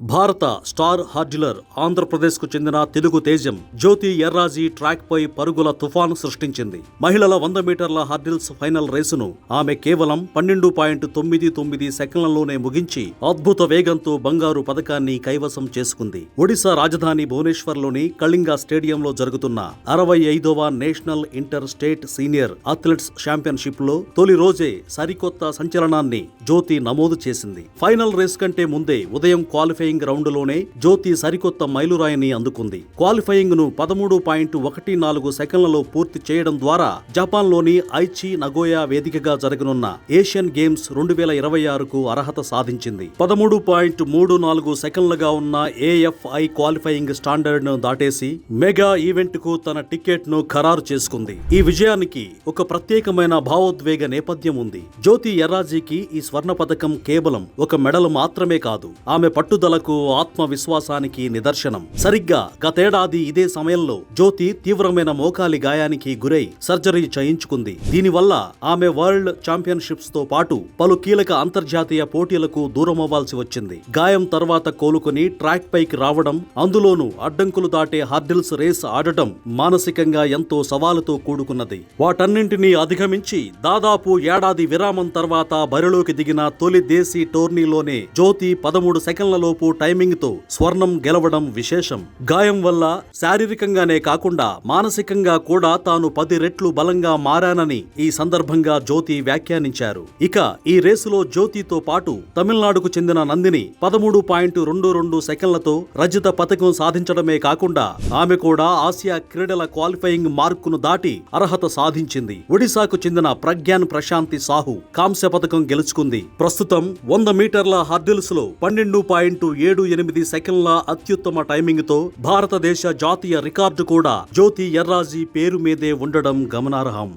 భారత స్టార్ హార్డిలర్ ఆంధ్రప్రదేశ్కు చెందిన తెలుగు తేజం జ్యోతి ఎర్రాజీ ట్రాక్ పై పరుగుల తుఫాను సృష్టించింది. మహిళల 100 మీటర్ల హార్డిల్స్ ఫైనల్ రేసును ఆమె కేవలం 12.99 సెకన్లలోనే ముగించి అద్భుత వేగంతో బంగారు పతకాన్ని కైవసం చేసుకుంది. ఒడిశా రాజధాని భువనేశ్వర్లోని కళింగ స్టేడియంలో జరుగుతున్న 65వ national inter state senior athletes championship లో తొలి రోజే సరికొత్త సంచలనాన్ని జ్యోతి నమోదు చేసింది. ఫైనల్ రేస్ కంటే ముందే ఉదయం క్వాలిఫైయింగ్ రౌండ్ లోనే జ్యోతి సరికొత్త మైలురాయిని అందుకుంది. క్వాలిఫైయింగ్ ను 13.14 సెకన్లలో పూర్తి చేయడం ద్వారా జపాన్ లోని ఐచి నగోయా వేదికగా జరగనున్న ఏషియన్ గేమ్స్ 2026కు అర్హత సాధించింది. 13.34 సెకన్లుగా ఉన్న ఏఎఫ్ఐ క్వాలిఫైయింగ్ స్టాండర్డ్ ను దాటేసి మెగా ఈవెంట్ కు తన టికెట్ ను ఖరారు చేసుకుంది. ఈ విజయానికి ఒక ప్రత్యేకమైన భావోద్వేగ నేపథ్యం ఉంది. జ్యోతి ఎర్రాజీకి ఈ స్వర్ణ పథకం కేవలం ఒక మెడల్ మాత్రమే కాదు, ఆమె పట్టుదలకు, ఆత్మవిశ్వాసానికి నిదర్శనం. సరిగ్గా గతేడాది ఇదే సమయంలో జ్యోతి తీవ్రమైన మోకాలి గాయానికి గురై సర్జరీ చేయించుకుంది. దీనివల్ల ఆమె వరల్డ్ ఛాంపియన్షిప్స్ తో పాటు పలు కీలక అంతర్జాతీయ పోటీలకు దూరమవ్వాల్సి వచ్చింది. గాయం తర్వాత కోలుకుని ట్రాక్ పైకి రావడం, అందులోనూ అడ్డంకులు దాటే హార్డిల్స్ రేస్ ఆడటం మానసికంగా ఎంతో సవాలుతో కూడుకున్నది. వాటన్నింటినీ అధిగమించి దాదాపు ఏడాది విరామం తర్వాత బరిలోకి దిగిన తొలి దేశీ టోర్నీలోనే జ్యోతి 13 సెకన్లలోపు టైమింగ్ తో స్వర్ణం గెలవడం విశేషం. గాయం వల్ల శారీరకంగానే కాకుండా మానసికంగా కూడా తాను 10 రెట్లు బలంగా మారానని ఈ సందర్భంగా జ్యోతి వ్యాఖ్యానించారు. ఇక ఈ రేసులో జ్యోతితో పాటు తమిళనాడుకు చెందిన నందిని 13.22 సెకన్లతో రజత పతకం సాధించడమే కాకుండా ఆమె కూడా ఆసియా క్రీడల క్వాలిఫైయింగ్ మార్కును దాటి అర్హత సాధించింది. ఒడిశాకు చెందిన ప్రజ్ఞాన్ ప్రశాంతి సాహు కాంస్య పతకం గెలుచుకుంది. ప్రస్తుతం 100 మీటర్ల హార్డిల్స్ లో 12.78 సెకన్ల అత్యుత్తమ టైమింగ్ తో భారతదేశ జాతీయ రికార్డు కూడా జ్యోతి ఎర్రాజీ పేరు మీదే ఉండడం గమనార్హం.